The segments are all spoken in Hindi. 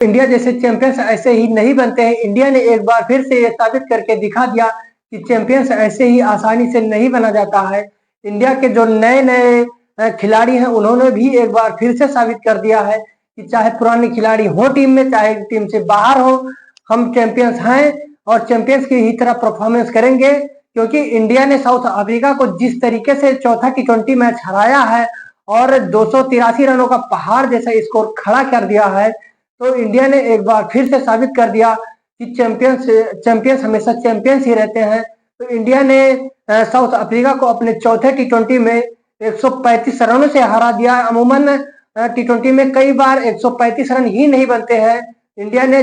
इंडिया जैसे चैंपियंस ऐसे ही नहीं बनते हैं। इंडिया ने एक बार फिर से ये साबित करके दिखा दिया कि चैंपियंस ऐसे ही आसानी से नहीं बना जाता है। इंडिया के जो नए नए खिलाड़ी हैं उन्होंने भी एक बार फिर से साबित कर दिया है कि चाहे पुराने खिलाड़ी हो टीम में, चाहे टीम से बाहर हो, हम चैंपियंस हैं और चैंपियंस की ही तरह परफॉर्मेंस करेंगे। क्योंकि इंडिया ने साउथ अफ्रीका को जिस तरीके से चौथा T20 मैच हराया है और 283 रनों का पहाड़ जैसा स्कोर खड़ा कर दिया है, तो इंडिया ने एक बार फिर से साबित कर दिया कि चैंपियंस हमेशा चैंपियंस ही रहते हैं। तो इंडिया ने साउथ अफ्रीका को अपने चौथे T20 में 135 रनों से हरा दिया। अमूमन T20 में कई बार 135 रन ही नहीं बनते हैं। इंडिया ने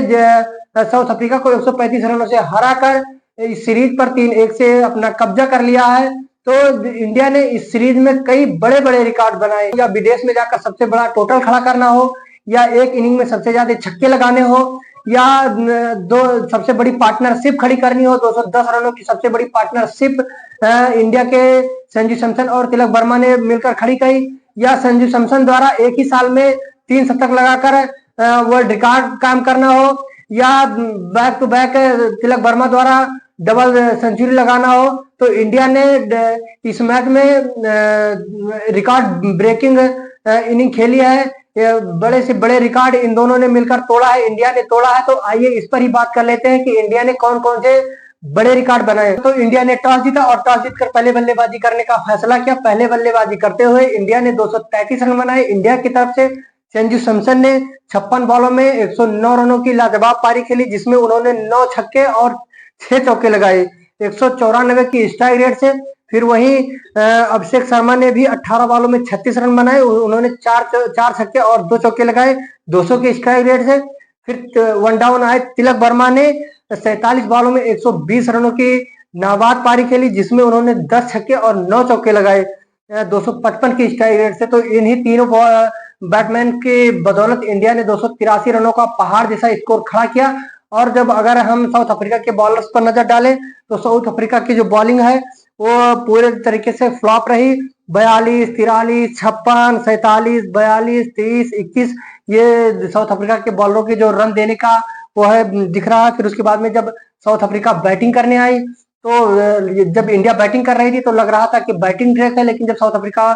साउथ अफ्रीका को 135 रनों से हराकर इस सीरीज पर 3-1 से अपना कब्जा कर लिया है। तो इंडिया ने इस सीरीज में कई बड़े बड़े रिकॉर्ड बनाए, या विदेश में जाकर सबसे बड़ा टोटल खड़ा करना हो, या एक इनिंग में सबसे ज्यादा छक्के लगाने हो, या दो सबसे बड़ी पार्टनरशिप खड़ी करनी हो, 210 रनों की सबसे बड़ी पार्टनरशिप इंडिया के संजू सैमसन और तिलक वर्मा ने मिलकर खड़ी करी, या संजू सैमसन द्वारा एक ही साल में 3 शतक लगाकर वर्ल्ड रिकॉर्ड काम करना हो, या back to back Tilak Varma द्वारा डबल सेंचुरी लगाना हो। तो इंडिया ने इस मैच में रिकॉर्ड ब्रेकिंग इनिंग खेली है। बड़े से बड़े रिकॉर्ड इन दोनों ने मिलकर तोड़ा है, इंडिया ने तोड़ा है। तो आइए इस पर ही बात कर लेते हैं कि इंडिया ने कौन कौन से बड़े रिकॉर्ड बनाए। तो इंडिया ने टॉस जीता और टॉस जीतकर पहले बल्लेबाजी करने का फैसला किया। पहले बल्लेबाजी करते हुए इंडिया ने 233 रन बनाए। इंडिया की तरफ से संजू सैमसन ने 56 बॉलों में 109 रनों की लाजवाब पारी खेली, जिसमें उन्होंने 9 छक्के और 6 चौके लगाए 194 की स्ट्राइक रेट से। फिर वहीं अभिषेक शर्मा ने भी 18 बॉलों में 36 रन बनाए, उन्होंने 4 छक्के और 2 चौके लगाए 200 के स्ट्राइक रेट से। फिर वन डाउन आए तिलक वर्मा ने 47 बॉलों में 120 रनों की नाबाद पारी खेली, जिसमें उन्होंने 10 छक्के और 9 चौके लगाए 255 की स्ट्राइक रेट से। तो इन्हीं तीनों बैट्समैन की बदौलत इंडिया ने 283 रनों का पहाड़ जैसा स्कोर खड़ा किया। और जब अगर हम साउथ अफ्रीका के बॉलर्स पर नजर डालें तो साउथ अफ्रीका की जो बॉलिंग है वो पूरे तरीके से फ्लॉप रही। 42, 43, 56, 47, 42, 23, 21 ये साउथ अफ्रीका के बॉलरों के जो रन देने का वो है दिख रहा है। फिर उसके बाद में जब साउथ अफ्रीका बैटिंग करने आई तो जब इंडिया बैटिंग कर रही थी तो लग रहा था कि बैटिंग ट्रैक है, लेकिन जब साउथ अफ्रीका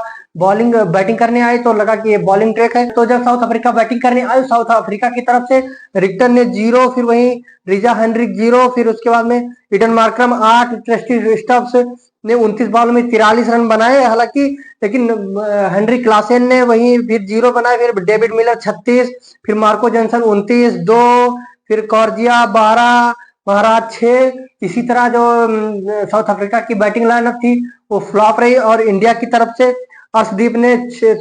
बैटिंग करने आई तो लगा कि ये बॉलिंग ट्रैक है। तो जब साउथ अफ्रीका बैटिंग करने आई, साउथ अफ्रीका की तरफ से रिक्टर ने 0, फिर वहीं रिजा हेनरिक 0, फिर उसके बाद में ईडन मार्करम 8, ट्रस्टी स्टब्स ने 29 बॉल में 43 रन बनाए हालांकि, लेकिन हेनरी क्लासेन ने वहीं फिर 0 बनाए। फिर डेविड मिलर 36, फिर मार्को जॉनसन 29, 2, फिर कॉर्जिया 12, महाराज 6। इसी तरह जो साउथ अफ्रीका की बैटिंग लाइनअप थी वो फ्लॉप रही और इंडिया की तरफ से अर्शदीप ने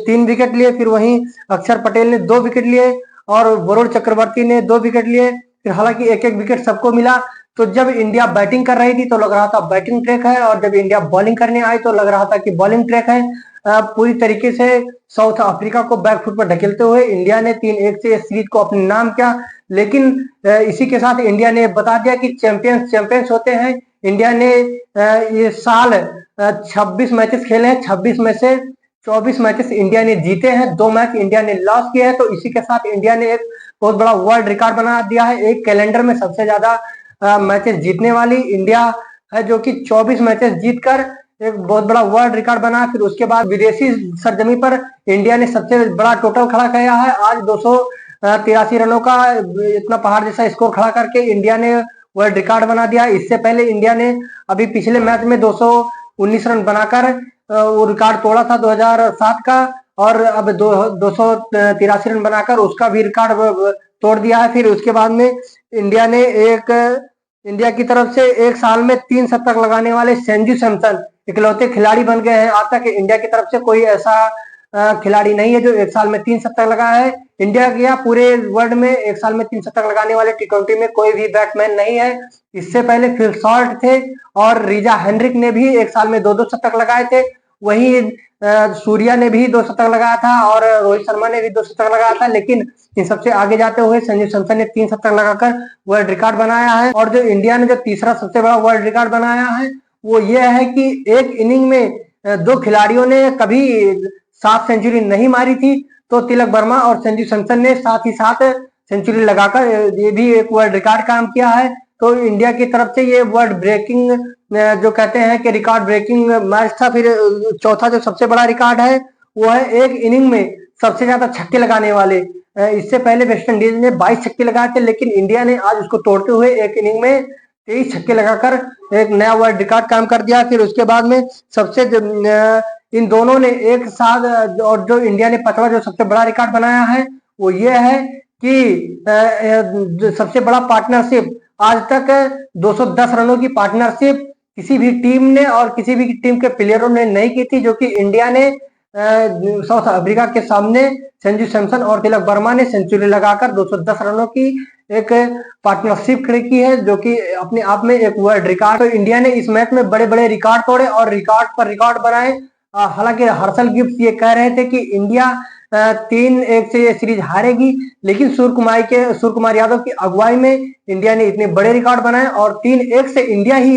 3 विकेट लिए, फिर वहीं अक्षर पटेल ने 2 विकेट लिए और वरुण चक्रवर्ती ने 2 विकेट लिए। फिर हालांकि एक एक विकेट सबको मिला। तो जब इंडिया बैटिंग कर रही थी तो लग रहा था बैटिंग ट्रैक है, और जब इंडिया बॉलिंग करने आई तो लग रहा था कि बॉलिंग ट्रैक है। पूरी तरीके से साउथ अफ्रीका को बैकफुट पर ढकेलते हुए इंडिया ने 3-1 से सीरीज को अपने नाम किया। लेकिन इसी के साथ इंडिया ने बता दिया कि चैंपियंस होते हैं। इंडिया ने ये साल 26 मैचेस खेले हैं, 26 में से 24 मैचेस इंडिया ने जीते हैं, 2 मैच इंडिया ने लॉस किए हैं। तो इसी के साथ इंडिया ने एक बहुत बड़ा वर्ल्ड रिकॉर्ड बना दिया है। एक कैलेंडर में सबसे ज्यादा मैचेस जीतने वाली इंडिया है, जो कि 24 मैचेस जीतकर एक बहुत बड़ा वर्ल्ड रिकॉर्ड बना। फिर उसके बाद विदेशी सरजमी पर इंडिया ने सबसे बड़ा टोटल खड़ा किया है। आज 283 रनों का इतना पहाड़ जैसा स्कोर खड़ा करके इंडिया ने वर्ल्ड रिकॉर्ड बना दिया। इससे पहले इंडिया ने अभी पिछले मैच में 219 रन बनाकर वो रिकॉर्ड तोड़ा था 2007 का, और अब 283 रन बनाकर उसका भी रिकॉर्ड तोड़ दिया है। फिर उसके बाद में इंडिया की तरफ से एक साल में 3 शतक लगाने वाले संजू सैमसन इकलौते खिलाड़ी बन गए हैं। आज तक इंडिया की तरफ से कोई ऐसा खिलाड़ी नहीं है जो एक साल में 3 शतक लगाया है। इंडिया या पूरे वर्ल्ड में एक साल में 3 शतक लगाने वाले T20 में कोई भी बैट्समैन नहीं है। इससे पहले फिल सॉल्ट थे और रिजा हेनरिक ने भी एक साल में 2-2 शतक लगाए थे। वहीं सूर्या ने भी 2 शतक लगाया था और रोहित शर्मा ने भी 2 शतक लगाया था। लेकिन इन सबसे आगे जाते हुए संजू सैमसन ने 3 शतक लगाकर वर्ल्ड रिकॉर्ड बनाया है। और जो इंडिया ने जो तीसरा सबसे बड़ा वर्ल्ड रिकॉर्ड बनाया है वो ये है कि एक इनिंग में 2 खिलाड़ियों ने कभी 7 सेंचुरी नहीं मारी थी। तो तिलक वर्मा और संजू सैमसन ने साथ ही साथ सेंचुरी लगाकर ये भी एक वर्ल्ड रिकॉर्ड काम किया है। तो इंडिया की तरफ से ये वर्ल्ड ब्रेकिंग जो कहते हैं कि रिकॉर्ड ब्रेकिंग मैच था। फिर चौथा जो सबसे बड़ा रिकॉर्ड है वो है एक इनिंग में सबसे ज्यादा छक्के लगाने वाले। इससे पहले वेस्ट इंडीज ने 22 छक्के लगाए थे, लेकिन इंडिया ने आज उसको तोड़ते हुए एक इनिंग में 23 छक्के लगाकर एक नया वर्ल्ड रिकॉर्ड काम कर दिया। फिर उसके बाद में सबसे इन दोनों ने एक साथ और जो इंडिया ने पांचवा जो सबसे बड़ा रिकॉर्ड बनाया है वो ये है कि सबसे बड़ा पार्टनरशिप आज तक 210 रनों की पार्टनरशिप किसी भी टीम ने और किसी भी टीम के प्लेयरों ने नहीं की थी, जो कि इंडिया ने साउथ अफ्रीका के सामने संजू सैमसन और तिलक वर्मा ने सेंचुरी लगाकर 210 रनों की एक पार्टनरशिप खड़ी की है, जो कि अपने आप में एक वर्ल्ड रिकॉर्ड। तो इंडिया ने इस मैच में बड़े बड़े रिकॉर्ड तोड़े और रिकॉर्ड पर रिकॉर्ड बनाए। हालांकि हर्षल गिफ्ट ये कह रहे थे कि इंडिया 3-1 से ये सीरीज हारेगी, लेकिन सूर्य कुमार यादव की अगुवाई में इंडिया ने इतने बड़े रिकॉर्ड बनाए और 3-1 से इंडिया ही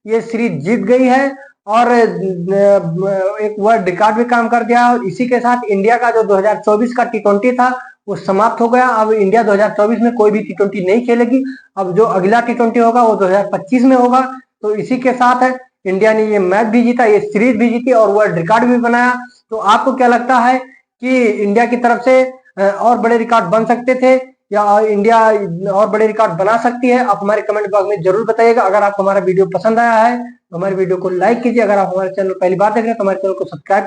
ये सीरीज जीत गई है और एक वर्ल्ड रिकॉर्ड भी काम कर दिया। और इसी के साथ इंडिया का जो 2024 का T20 था वो समाप्त हो गया। अब इंडिया 2024 में कोई भी T20 नहीं खेलेगी। अब जो अगला T20 होगा वो 2025 में होगा। तो इसी के साथ इंडिया ने ये मैच भी जीता, ये सीरीज भी जीती और वर्ल्ड रिकॉर्ड भी बनाया। तो आपको क्या लगता है कि इंडिया की तरफ से और बड़े रिकॉर्ड बन सकते थे या इंडिया और बड़े रिकॉर्ड बना सकती है? आप हमारे कमेंट बॉक्स में जरूर बताइएगा। अगर आपको हमारा वीडियो पसंद आया है तो हमारे वीडियो को लाइक कीजिए। अगर आप हमारे चैनल पहली बार देख रहे हैं तो हमारे चैनल को सब्सक्राइब